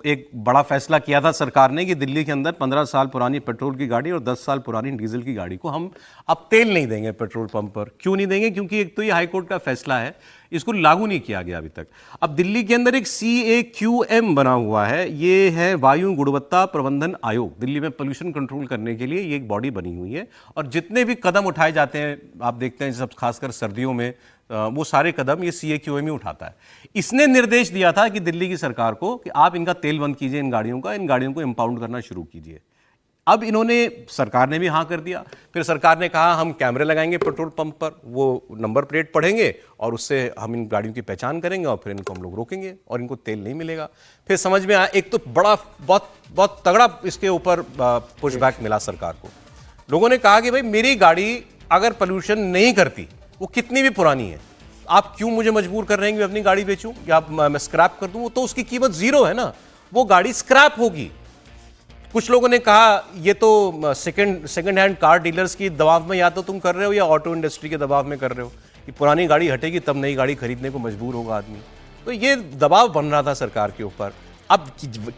एक बड़ा फैसला किया था सरकार ने कि दिल्ली के अंदर 15 साल पुरानी पेट्रोल की गाड़ी और 10 साल पुरानी डीजल की गाड़ी को हम अब तेल नहीं देंगे पेट्रोल पंप पर। क्यों नहीं देंगे? क्योंकि एक तो ये हाईकोर्ट का फैसला है, इसको लागू नहीं किया गया अभी तक। अब दिल्ली के अंदर एक CAQM बना हुआ है, ये है वायु गुणवत्ता प्रबंधन आयोग। दिल्ली में पोल्यूशन कंट्रोल करने के लिए ये एक बॉडी बनी हुई है और जितने भी कदम उठाए जाते हैं आप देखते हैं, सब खासकर सर्दियों में, वो सारे कदम ये CAQM ही उठाता है। इसने निर्देश दिया था कि दिल्ली की सरकार को कि आप इनका तेल बंद कीजिए, इन गाड़ियों को इंपाउंड करना शुरू कीजिए। अब इन्होंने, सरकार ने भी हाँ कर दिया। फिर सरकार ने कहा हम कैमरे लगाएंगे पेट्रोल पंप पर, वो नंबर प्लेट पढ़ेंगे और उससे हम इन गाड़ियों की पहचान करेंगे और फिर इनको हम लोग रोकेंगे और इनको तेल नहीं मिलेगा। फिर समझ में आया, एक तो बहुत तगड़ा इसके ऊपर पुशबैक मिला सरकार को। लोगों ने कहा कि भाई मेरी गाड़ी अगर पोल्यूशन नहीं करती, वो कितनी भी पुरानी है, आप क्यों मुझे मजबूर कर रहे हैं कि मैं अपनी गाड़ी बेचूं या मैं स्क्रैप कर दूं? तो उसकी कीमत जीरो है ना, वो गाड़ी स्क्रैप होगी। कुछ लोगों ने कहा ये तो सेकंड हैंड कार डीलर्स की दबाव में या तो तुम कर रहे हो या ऑटो इंडस्ट्री के दबाव में कर रहे हो कि पुरानी गाड़ी हटेगी तब नई गाड़ी खरीदने को मजबूर होगा आदमी। तो ये दबाव बन रहा था सरकार के ऊपर। अब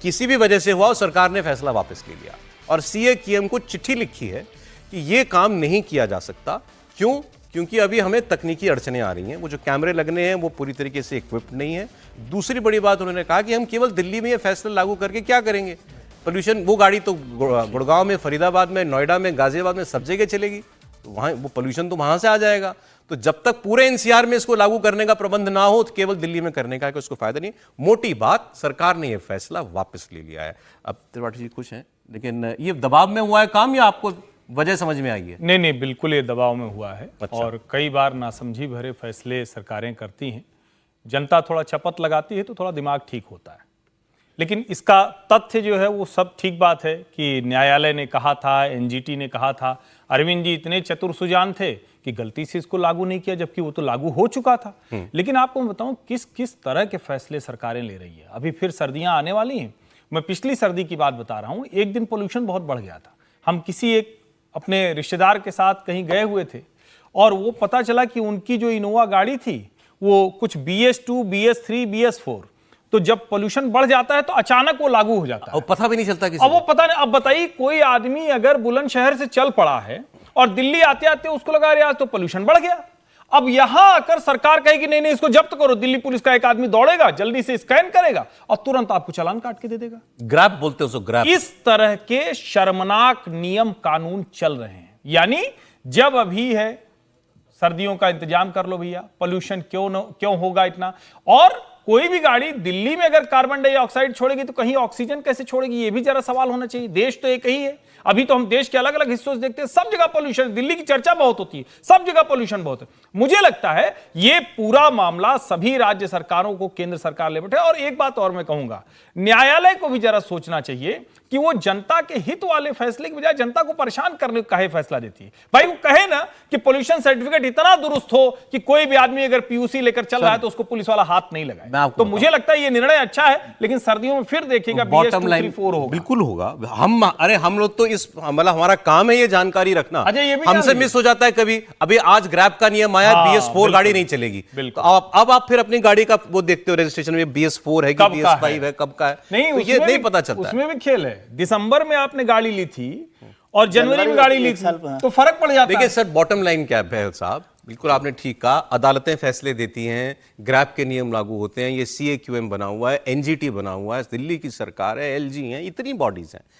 किसी भी वजह से हुआ, सरकार ने फैसला वापस ले लिया और CAQM को चिट्ठी लिखी है कि ये काम नहीं किया जा सकता। क्यों? क्योंकि अभी हमें तकनीकी अड़चनें आ रही हैं। वो जो कैमरे लगने हैं वो पूरी तरीके से इक्विप्ड नहीं है। दूसरी बड़ी बात, उन्होंने कहा कि हम केवल दिल्ली में ये फैसला लागू करके क्या करेंगे? पोल्यूशन, वो गाड़ी तो गुड़गांव में, फरीदाबाद में, नोएडा में, गाजियाबाद में सब जगह चलेगी, तो वहाँ वो पोल्यूशन तो वहाँ से आ जाएगा। तो जब तक पूरे NCR में इसको लागू करने का प्रबंध ना हो तो केवल दिल्ली में करने का है, उसको फायदा नहीं। मोटी बात, सरकार ने यह फैसला वापस ले लिया है। अब त्रिपाठी जी खुश हैं, लेकिन ये दबाव में हुआ है काम या आपको वजह समझ में आई है? नहीं, बिल्कुल ये दबाव में हुआ है। अच्छा। और कई बार नासमझी भरे फैसले सरकारें करती हैं, जनता थोड़ा चपत लगाती है तो थोड़ा दिमाग ठीक होता है। लेकिन इसका तथ्य जो है वो सब ठीक बात है कि न्यायालय ने कहा था, NGT ने कहा था। अरविंद जी इतने चतुर सुजान थे कि गलती से इसको लागू नहीं किया, जबकि वो तो लागू हो चुका था। लेकिन आपको मैं बताऊं किस किस तरह के फैसले सरकारें ले रही है। अभी फिर सर्दियां आने वाली हैं। मैं पिछली सर्दी की बात बता रहा हूं। एक दिन पोल्यूशन बहुत बढ़ गया था। हम किसी एक अपने रिश्तेदार के साथ कहीं गए हुए थे और वो पता चला कि उनकी जो इनोवा गाड़ी थी वो कुछ BS2, BS3, BS4, तो जब पोल्यूशन बढ़ जाता है तो अचानक वो लागू हो जाता है और पता भी नहीं चलता किसी अब वो पता नहीं। अब बताइए, कोई आदमी अगर बुलंदशहर से चल पड़ा है और दिल्ली आते आते उसको लगा यार तो पोल्यूशन बढ़ गया, अब यहां आकर सरकार कहेगी नहीं नहीं इसको जब्त करो, दिल्ली पुलिस का एक आदमी दौड़ेगा, जल्दी से स्कैन करेगा और तुरंत आपको चालान काट के दे देगा। ग्रैब बोलते हो, ग्रैब। इस तरह के शर्मनाक नियम कानून चल रहे हैं। यानी जब अभी है सर्दियों का इंतजाम कर लो भैया, पोल्यूशन क्यों होगा इतना। और कोई भी गाड़ी दिल्ली में अगर कार्बन डाइऑक्साइड छोड़ेगी तो कहीं ऑक्सीजन कैसे छोड़ेगी, ये भी जरा सवाल होना चाहिए। देश तो एक ही है। अभी तो हम देश के अलग अलग हिस्सों से देखते हैं, सब जगह पोल्यूशन, दिल्ली की चर्चा बहुत होती है, सब जगह पोल्यूशन बहुत है। मुझे लगता है ये पूरा मामला सभी राज्य सरकारों को केंद्र सरकार ले बैठे। और एक बात और मैं कहूंगा, न्यायालय को भी जरा सोचना चाहिए कि वो जनता के हित वाले फैसले की बजाय जनता को परेशान करने का फैसला देती है। भाई वो कहे ना कि पोल्यूशन सर्टिफिकेट इतना दुरुस्त हो कि कोई भी आदमी अगर PUC लेकर चल रहा है तो उसको पुलिस वाला हाथ नहीं लगाए। तो मुझे लगता है ये निर्णय अच्छा है, लेकिन सर्दियों में फिर देखिएगा बॉटम लाइन होगा, बिल्कुल होगा। हम लोग तो इस, मतलब हमारा काम है ये जानकारी रखना। हमसे मिस हो जाता है कभी। अभी आज ग्रैब का नियम आया, BS4 गाड़ी नहीं चलेगी। तो अब आप फिर अपनी गाड़ी का वो देखते हो रजिस्ट्रेशन में BS4 है कि BS5 है, कब का है, नहीं, तो ये नहीं पता चलता। उसमें भी खेल है। दिसंबर में आपने गाड़ी ली थी और जनवरी में गाड़ी ली थी तो फर्क पड़ जाता है। देखिए सर, बॉटम लाइन क्या है साहब, बिल्कुल आपने ठीक कहा। अदालतें फैसले देती हैं, ग्रैब के नियम लागू होते हैं, ये CAQM बना हुआ है, NGT बना हुआ है, दिल्ली की सरकार है, LG है, इतनी बॉडीज हैं।